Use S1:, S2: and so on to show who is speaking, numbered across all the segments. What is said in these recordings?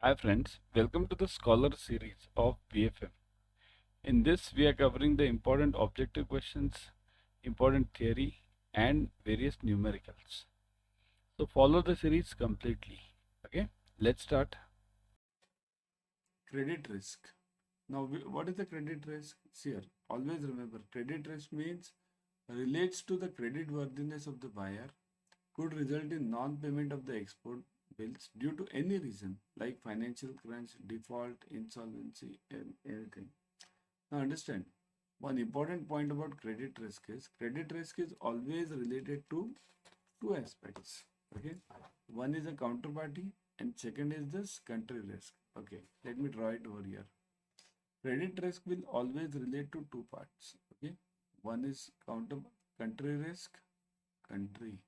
S1: Hi friends, welcome to the Scholar series of BFM. In this, we are covering the important objective questions, important theory, and various numericals. So follow the series completely. Okay, let's start.
S2: Credit risk. Now, what is the credit risk? See here, always remember credit risk means relates to the credit worthiness of the buyer, could result in non-payment of the export bills due to any reason like financial crunch, default, insolvency, and anything. Now, understand one important point about credit risk is always related to two aspects. Okay, one is a counterparty, and second is this country risk. Okay, let me draw it over here. Credit risk will always relate to two parts. Okay, one is country risk, country,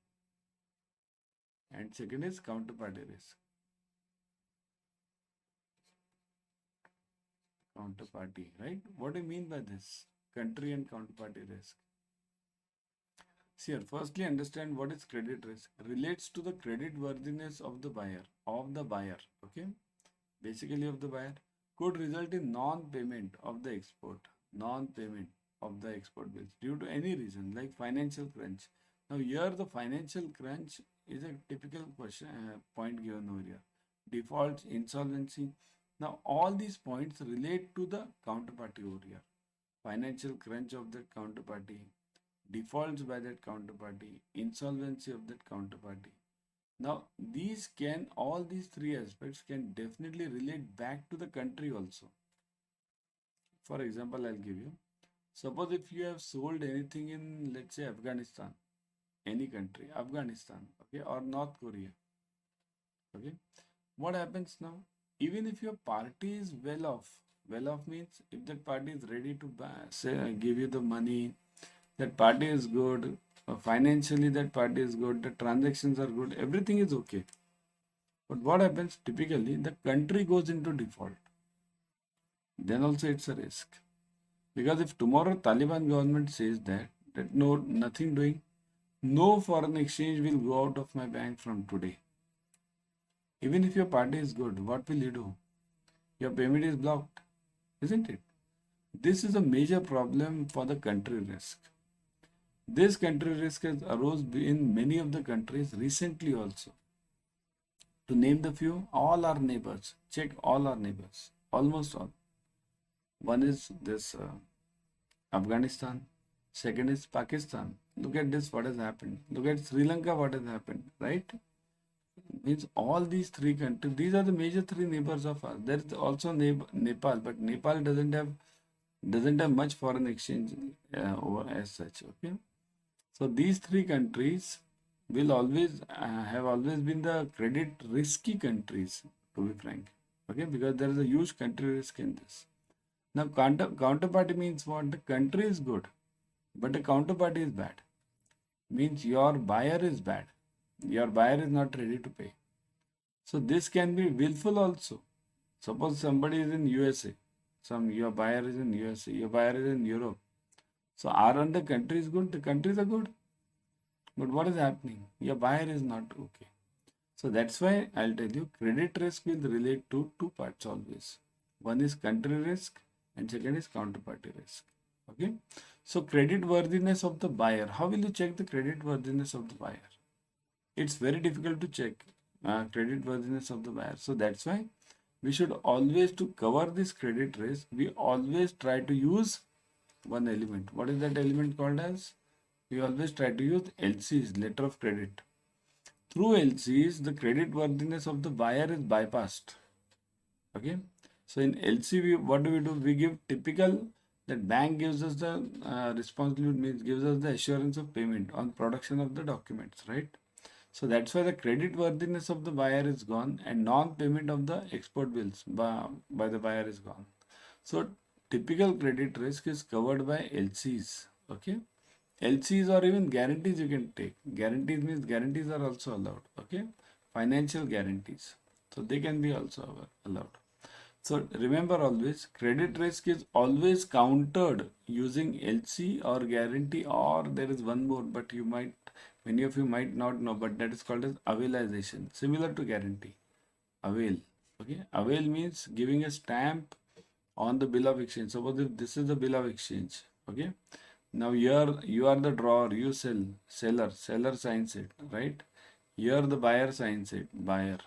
S2: and second is counterparty risk, counterparty. Right? What do you mean by this? Country and counterparty risk. See here, firstly understand what is credit risk. Relates to the credit worthiness of the buyer, okay? Basically of the buyer, could result in non-payment of the export bills due to any reason like financial crunch. Now here the financial crunch is a typical question point given over here. Defaults, insolvency. Now all these points relate to the counterparty over here. Financial crunch of the counterparty, defaults by that counterparty, insolvency of that counterparty. Now, all these three aspects can definitely relate back to the country also. For example, I'll give you. Suppose if you have sold anything in, let's say, Afghanistan, any country, Afghanistan, okay, or North Korea, okay. What happens now? Even if your party is well off means if that party is ready to buy, say, give you the money, that party is good, financially that party is good, the transactions are good, everything is okay. But what happens typically, the country goes into default. Then also it's a risk. Because if tomorrow Taliban government says that no, nothing doing, no foreign exchange will go out of my bank from today. Even if your party is good, what will you do? Your payment is blocked, isn't it? This is a major problem for the country risk. This country risk has arose in many of the countries recently also. To name the few, all our neighbors, check all our neighbors, almost all. One is this Afghanistan, second is Pakistan. Look at this, what has happened. Look at Sri Lanka, what has happened, right? Means all these three countries, these are the major three neighbors of us. There is also Nepal, but Nepal doesn't have much foreign exchange over as such. Okay, so these three countries will always have always been the credit risky countries, to be frank. Okay, because there is a huge country risk in this. Now, counterparty means what? The country is good, but the counterparty is bad. Means your buyer is bad. Your buyer is not ready to pay. So this can be willful also. Suppose somebody is in USA, your buyer is in USA, your buyer is in Europe. So our under country is good, the countries are good. But what is happening? Your buyer is not okay. So that's why I'll tell you credit risk will relate to two parts always. One is country risk and second is counterparty risk. Okay. So credit worthiness of the buyer. How will you check the credit worthiness of the buyer? It's very difficult to check credit worthiness of the buyer. So that's why we should always, to cover this credit risk, we always try to use one element. What is that element called as? We always try to use LCs, letter of credit. Through LCs, the credit worthiness of the buyer is bypassed. Okay. So in LC, what do? We give typical, that bank gives us the responsibility, means gives us the assurance of payment on production of the documents, right? So that's why the credit worthiness of the buyer is gone and non-payment of the export bills by the buyer is gone. So typical credit risk is covered by LCs. Okay. LCs or even guarantees you can take. Guarantees means guarantees are also allowed. Okay. Financial guarantees. So they can be also allowed. So remember always, credit risk is always countered using LC or guarantee, or there is one more, but many of you might not know, but that is called as availization, similar to guarantee. Avail. Okay, avail means giving a stamp on the bill of exchange. Suppose if this is the bill of exchange. Okay, now here you are the drawer, you sell, seller signs it, right? Here the buyer signs it, buyer.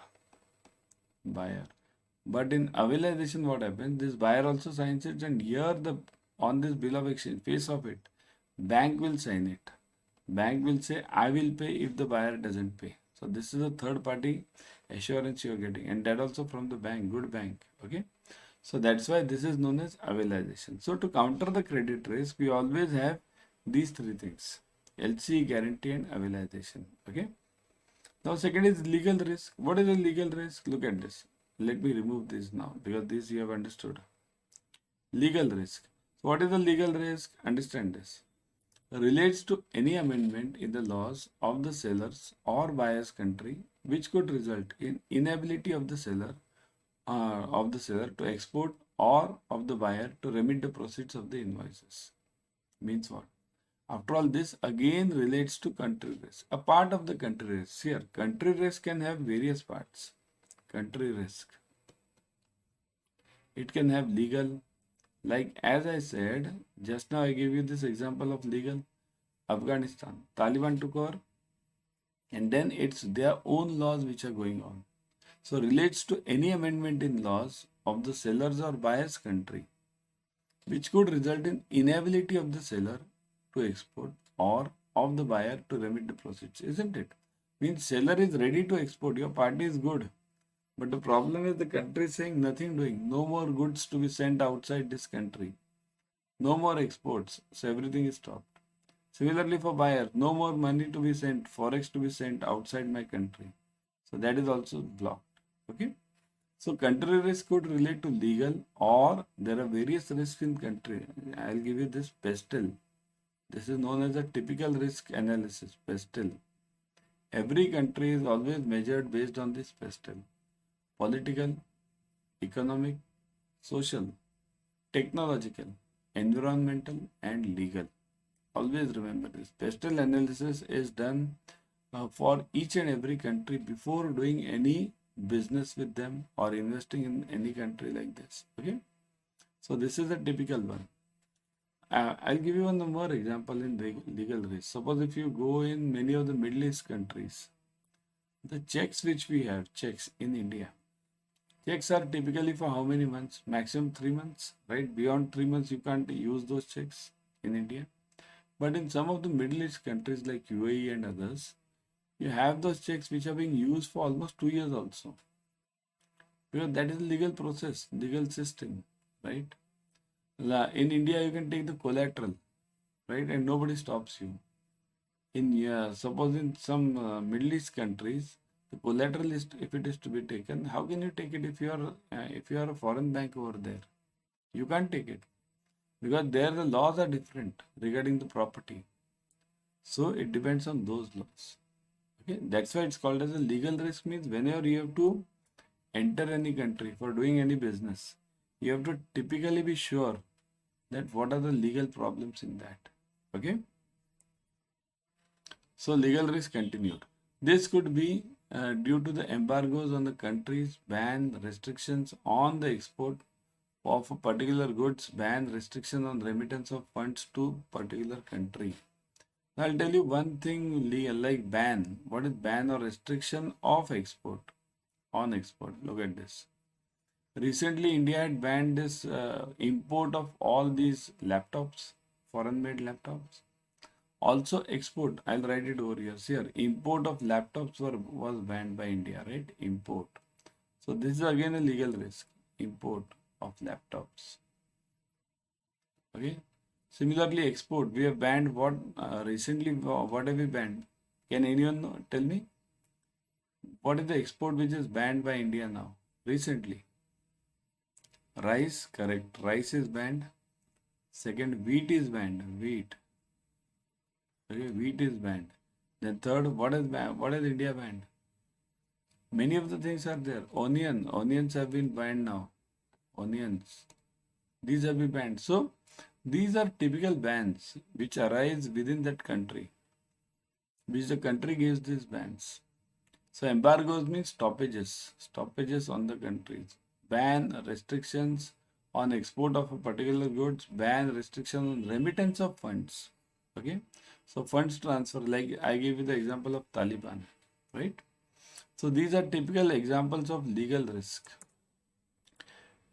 S2: But in availization, what happens? This buyer also signs it, and here the on this bill of exchange, face of it, bank will sign it. Bank will say, I will pay if the buyer doesn't pay. So this is a third party assurance you are getting, and that also from the bank, good bank. Okay. So that's why this is known as availization. So to counter the credit risk, we always have these three things: LC, guarantee, and availization. Okay. Now second is legal risk. What is a legal risk? Look at this. Let me remove this now because this you have understood. Legal risk. So what is the legal risk? Understand this. Relates to any amendment in the laws of the seller's or buyer's country which could result in inability of the seller to export or of the buyer to remit the proceeds of the invoices. Means what? After all, this again relates to country risk. A part of the country risk. Here, country risk can have various parts. Country risk. It can have legal. Like as I said, just now I gave you this example of legal. Afghanistan. Taliban took over, and then it's their own laws which are going on. So relates to any amendment in laws of the seller's or buyer's country which could result in inability of the seller to export or of the buyer to remit the proceeds, isn't it? Means seller is ready to export, your party is good, but the problem is the country is saying nothing doing, no more goods to be sent outside this country, no more exports, so everything is stopped. Similarly for buyer, no more money to be sent, forex to be sent outside my country, so that is also blocked. Okay. So country risk could relate to legal, or there are various risks in country. I'll give you this PESTEL. This is known as a typical risk analysis, PESTEL. Every country is always measured based on this PESTEL. Political, economic, social, technological, environmental, and legal. Always remember this. PESTEL analysis is done for each and every country before doing any business with them or investing in any country like this. Okay. So this is a typical one. I'll give you one more example in legal risk. Suppose if you go in many of the Middle East countries, the checks which we have, checks in India, checks are typically for how many months? Maximum 3 months, right? Beyond 3 months, you can't use those checks in India. But in some of the Middle East countries like UAE and others, you have those checks which are being used for almost 2 years also. Because that is a legal process, legal system, right? In India, you can take the collateral, right? And nobody stops you. Suppose in some Middle East countries, the collateral is, if it is to be taken, how can you take it if you are a foreign bank over there? You can't take it because there the laws are different regarding the property. So it depends on those laws. Okay, that's why it's called as a legal risk. Means whenever you have to enter any country for doing any business, you have to typically be sure that what are the legal problems in that. Okay. So legal risk continued. This could be due to the embargoes on the countries, ban restrictions on the export of a particular goods, ban restriction on remittance of funds to particular country. Now I'll tell you one thing like ban. What is ban or restriction of export? On export. Look at this. Recently, India had banned this import of all these laptops, foreign-made laptops. Also, export. I'll write it over here. Here, import of laptops was banned by India, right? Import. So this is again a legal risk. Import of laptops. Okay. Similarly, export. We have banned what recently? What have we banned? Can anyone tell me? What is the export which is banned by India now? Recently. Rice, correct. Rice is banned. Second, wheat is banned. Wheat. Okay, wheat is banned. Then third, what is banned? What is India banned? Many of the things are there. Onions have been banned now. Onions. These have been banned. So these are typical bans which arise within that country, which the country gives these bans. So embargoes means stoppages on the countries. Ban restrictions on export of a particular goods, ban restriction on remittance of funds. Okay. So funds transfer, like I gave you the example of Taliban, right? So these are typical examples of legal risk.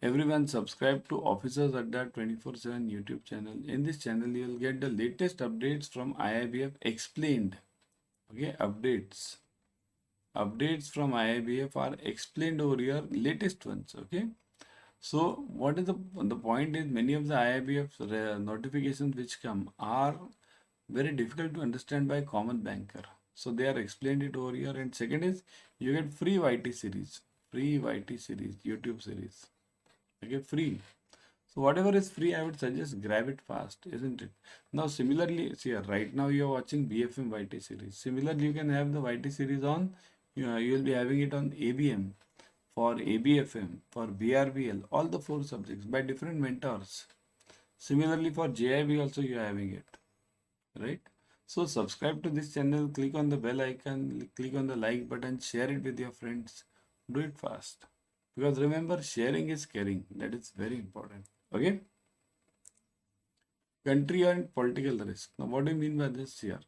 S2: Everyone subscribe to Officers Adda 24/7 YouTube channel. In this channel, you will get the latest updates from IIBF explained. Okay, updates from IIBF are explained over here, latest ones. Okay, so what is the point is, many of the IIBF notifications which come are very difficult to understand by common banker. So they are explained it over here. And second is, you get free YT series, YouTube series. Okay, free. So whatever is free, I would suggest grab it fast, isn't it? Now similarly, see here, right now you are watching BFM YT series. Similarly, you can have the YT series on, you will be having it on ABM, for ABFM, for BRBL, all the 4 subjects by different mentors. Similarly for JAIIB also you are having it, right? So subscribe to this channel, click on the bell icon, click on the like button, share it with your friends. Do it fast. Because remember, sharing is caring. That is very important. Okay? Country and political risk. Now, what do you mean by this here?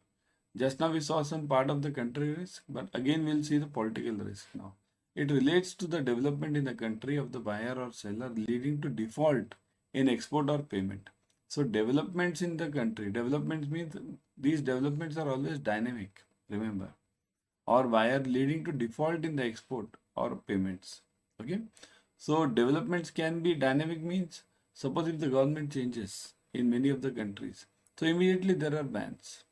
S2: Just now we saw some part of the country risk, but again we'll see the political risk now. It relates to the development in the country of the buyer or seller leading to default in export or payment. So developments in the country, developments means these developments are always dynamic, remember, or buyer leading to default in the export or payments. Okay, so developments can be dynamic means, suppose if the government changes in many of the countries, so immediately there are bans,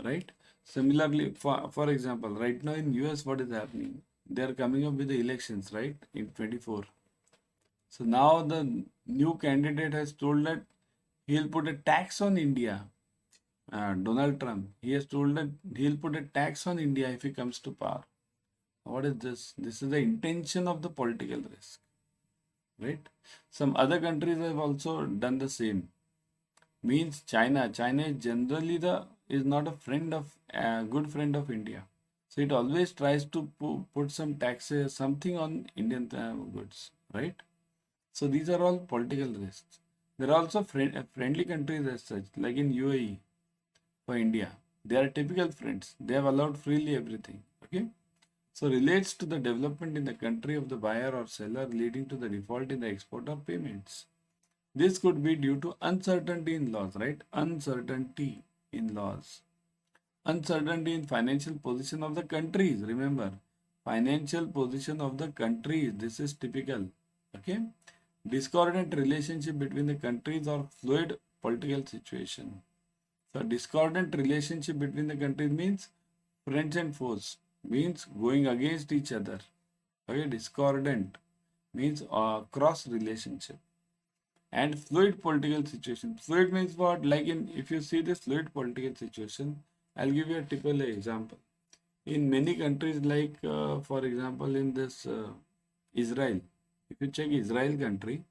S2: right? Similarly, for example, right now in US, what is happening? They are coming up with the elections, right, in 24. So now the new candidate has told that he'll put a tax on India. Donald Trump, he has told that he'll put a tax on India if he comes to power. What is this? This is the intention of the political risk, right? Some other countries have also done the same. Means China is generally is not a friend of good friend of India. So it always tries to put some taxes, something on Indian goods, right? So these are all political risks. There are also friendly countries as such, like in UAE for India. They are typical friends. They have allowed freely everything. Okay. So relates to the development in the country of the buyer or seller leading to the default in the export of payments. This could be due to uncertainty in laws, right? Uncertainty in laws. Uncertainty in financial position of the countries. Remember, financial position of the countries. This is typical. Okay. Discordant relationship between the countries or fluid political situation. So discordant relationship between the countries means friends and foes, means going against each other. Okay, discordant means cross relationship. And fluid political situation. Fluid means what? Like if you see this fluid political situation, I'll give you a typical example. In many countries, like for example, in this Israel, if you check Israel country,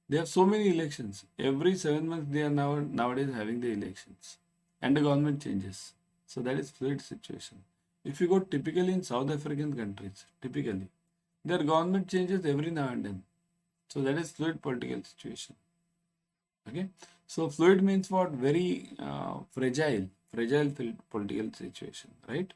S2: they have so many elections. Every 7 months, they are nowadays having the elections, and the government changes. So that is fluid situation. If you go typically in South African countries, typically their government changes every now and then. So that is fluid political situation. Okay. So fluid means what? Very fragile political situation, right?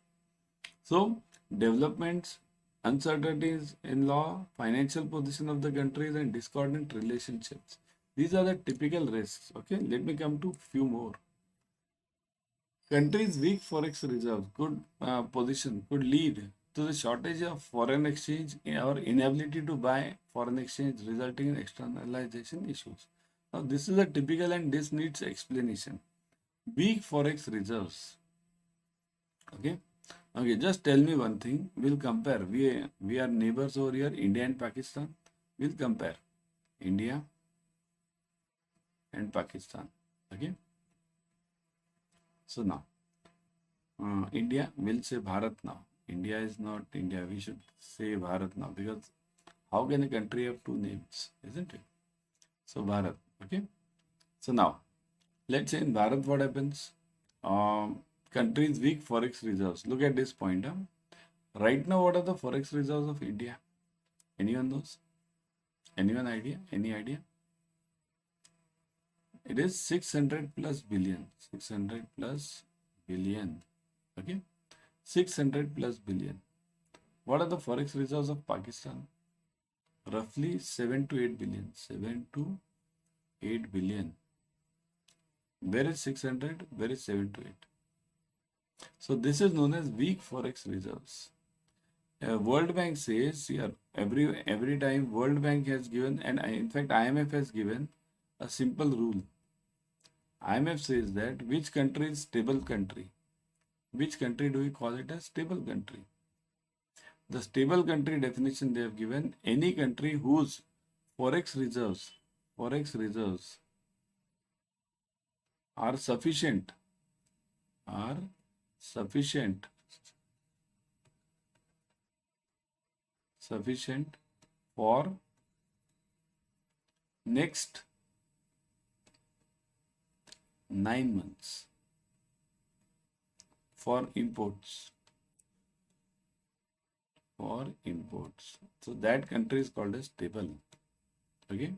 S2: So developments, uncertainties in law, financial position of the countries, and discordant relationships. These are the typical risks. Okay, let me come to few more. Countries' weak forex reserves position could lead to the shortage of foreign exchange or inability to buy foreign exchange, resulting in externalization issues. Now, this is a typical and this needs explanation. Weak forex reserves. Okay. Okay, just tell me one thing. We'll compare. We are neighbors over here, India and Pakistan. We'll compare India and Pakistan. Okay. So now, India will say Bharat now. India is not India. We should say Bharat now, because how can a country have two names, isn't it? So Bharat. Okay. So now, let's say in Bharat, what happens? Countries weak forex reserves. Look at this point. Right now, what are the forex reserves of India? Anyone knows? Anyone idea? Any idea? It is 600 plus billion. 600 plus billion. Okay? 600 plus billion. What are the forex reserves of Pakistan? Roughly 7 to 8 billion. 7 to 8 billion. Where is 600? Where is 7 to 8? So this is known as weak forex reserves. World Bank says here every time World Bank has given, and in fact IMF has given a simple rule. IMF says that which country is stable country? Which country do we call it as stable country? The stable country definition they have given, any country whose forex reserves are sufficient for next 9 months for imports. So that country is called as stable. Okay.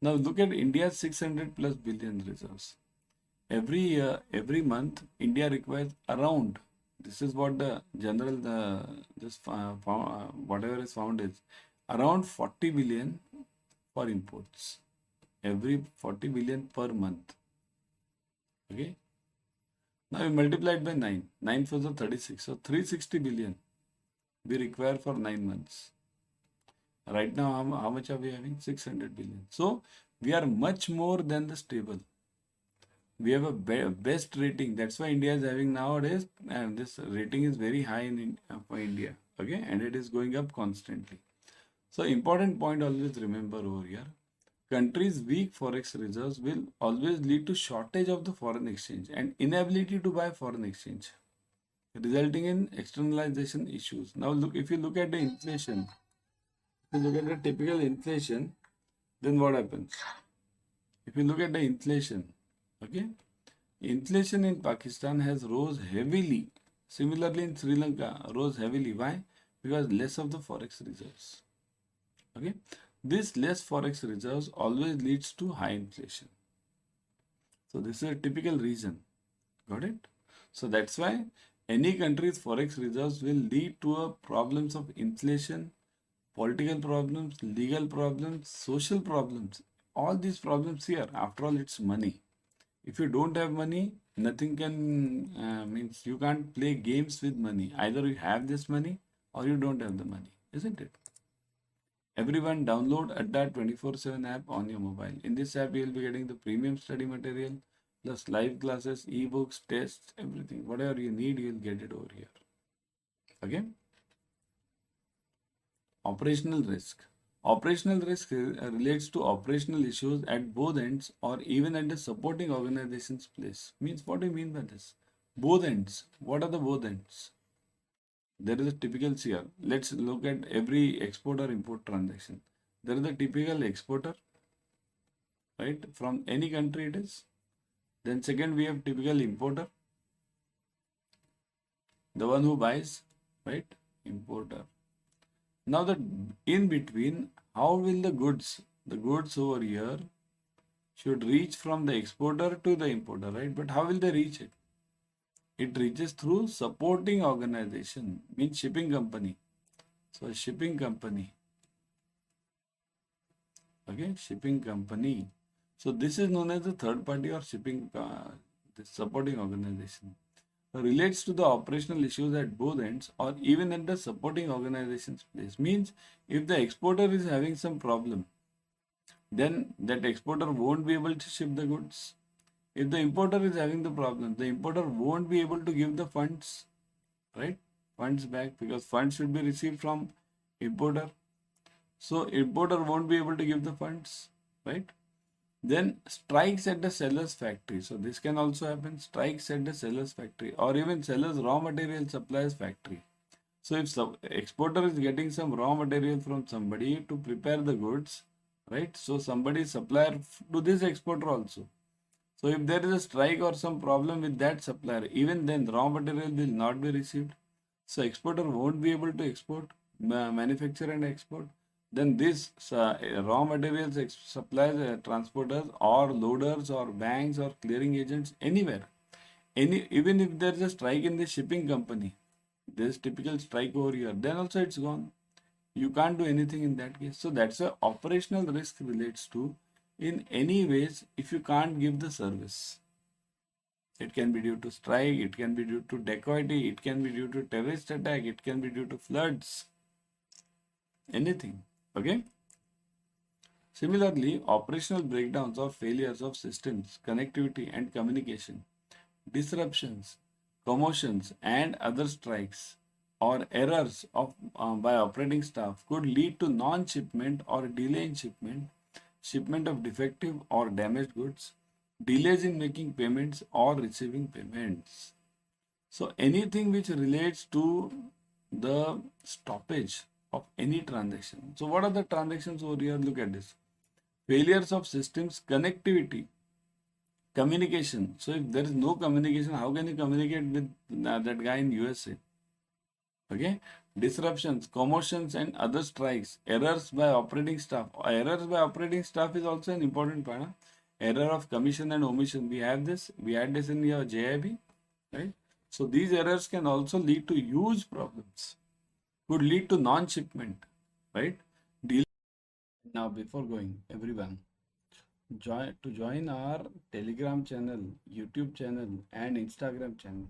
S2: Now look at India's 600 plus billion reserves. Every year, every month, India requires around, this is what the general, whatever is found is, around 40 billion for imports. Every 40 billion per month. Okay. Now we multiply it by 9. 9 for the 36. So 360 billion we require for 9 months. Right now, how much are we having? 600 billion. So we are much more than the stable. We have a best rating. That's why India is having nowadays, and this rating is very high for India. Okay, and it is going up constantly. So important point always remember over here. Countries' weak forex reserves will always lead to shortage of the foreign exchange and inability to buy foreign exchange, resulting in externalization issues. Now look, if you look at the inflation, if you look at the typical inflation, then what happens? If you look at the inflation, okay, inflation in Pakistan has rose heavily. Similarly in Sri Lanka, rose heavily. Why? Because less of the forex reserves. Okay, this less forex reserves always leads to high inflation. So this is a typical reason. Got it? So that's why any country's forex reserves will lead to a problems of inflation, political problems, legal problems, social problems. All these problems here. After all, it's money. If you don't have money, nothing can, means you can't play games with money. Either you have this money or you don't have the money, isn't it? Everyone download Adda 24/7 app on your mobile. In this app, you will be getting the premium study material, plus live classes, ebooks, tests, everything. Whatever you need, you will get it over here. Okay? Operational risk. Operational risk relates to operational issues at both ends or even at the supporting organization's place. Means, what do you mean by this? Both ends. What are the both ends? There is a typical here. Let's look at every export or import transaction. There is a typical exporter, right? From any country it is. Then second, we have typical importer. The one who buys, right? Importer. Now the in between, how will the goods over here should reach from the exporter to the importer, right? But how will they reach it? It reaches through supporting organization, means shipping company. So shipping company. Okay, shipping company. So this is known as the third party or shipping the supporting organization. Relates to the operational issues at both ends or even at the supporting organization's place. Means if the exporter is having some problem, then that exporter won't be able to ship the goods. If the importer is having the problem, the importer won't be able to give the funds, right? Funds back, because funds should be received from importer. So importer won't be able to give the funds, right? Then strikes at the seller's factory. So this can also happen, strikes at the seller's factory or even seller's raw material supplier's factory. So if some exporter is getting some raw material from somebody to prepare the goods, right? So somebody is supplier to this exporter also. So if there is a strike or some problem with that supplier, even then raw material will not be received. So exporter won't be able to export, manufacture and export. Then this raw materials suppliers, transporters or loaders or banks or clearing agents anywhere. Even if there's a strike in the shipping company, there's typical strike over here, then also it's gone. You can't do anything in that case. So that's a operational risk relates to in any ways if you can't give the service. It can be due to strike, it can be due to dacoity, it can be due to terrorist attack, it can be due to floods, anything. Okay. Similarly, operational breakdowns or failures of systems, connectivity and communication, disruptions, commotions and other strikes or errors of by operating staff could lead to non-shipment or delay in shipment, shipment of defective or damaged goods, delays in making payments or receiving payments. So anything which relates to the stoppage of any transaction. So what are the transactions over here? Look at this. Failures of systems, connectivity, communication. So if there is no communication, how can you communicate with that guy in USA? Okay. Disruptions, commotions and other strikes, errors by operating staff. Errors by operating staff is also an important part. Error of commission and omission. We had this in your JAIIB, right? So these errors can also lead to huge problems. Could lead to non-shipment, right? Now before going, everyone, join our Telegram channel, YouTube channel and Instagram channel.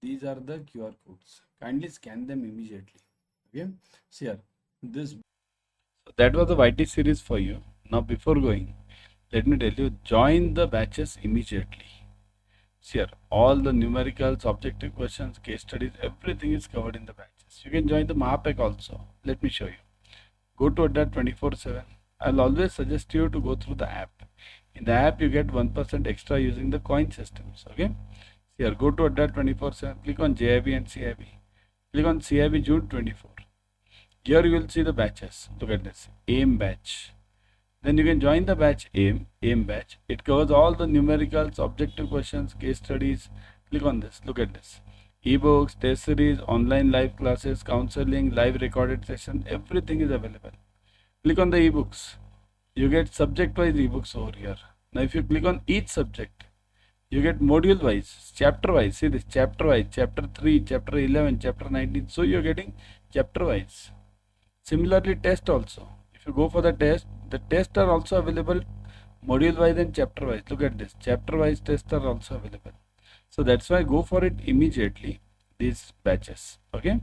S2: These are the QR codes. Kindly scan them immediately. Okay. So here, this. That was the YT series for you. Now before going, let me tell you, join the batches immediately. See here, all the numericals, objective questions, case studies, everything is covered in the batches. You can join the Mahapack also. Let me show you. Go to Adda 24/7. I'll always suggest you to go through the app. In the app, you get 1% extra using the coin systems. Okay. Here, go to Adda 24/7. Click on JIIB and CAIIB. Click on CAIIB June 24. Here you will see the batches. Look at this. AIM batch. Then you can join the batch AIM batch. It covers all the numericals, objective questions, case studies. Click on this. Look at this. Ebooks, test series, online live classes, counseling, live recorded session, everything is available. Click on the ebooks. You get subject wise ebooks over here. Now if you click on each subject, you get module wise, chapter wise. See this, chapter wise, chapter 3, chapter 11, chapter 19. So you're getting chapter wise. Similarly, test also. If you go for the tests are also available module wise and chapter wise. Look at this, chapter wise tests are also available. So that's why go for it immediately, these batches. Okay.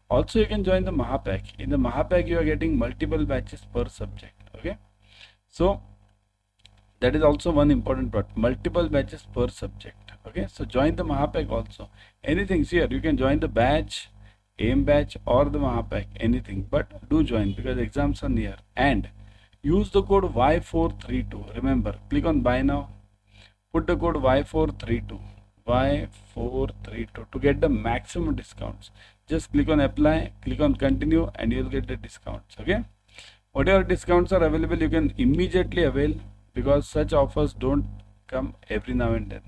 S2: Also, you can join the Mahapack. In the Mahapack, you are getting multiple batches per subject. Okay. So that is also one important part. Multiple batches per subject. Okay. So join the Mahapack also. Anything here, you can join the batch, AIM batch or the Mahapack. Anything, but do join because exams are near. And use the code Y432. Remember, click on buy now. Put the code Y432. Y432 to get the maximum discounts. Just click on apply, click on continue and you will get the discounts. Okay. Whatever discounts are available, you can immediately avail because such offers don't come every now and then.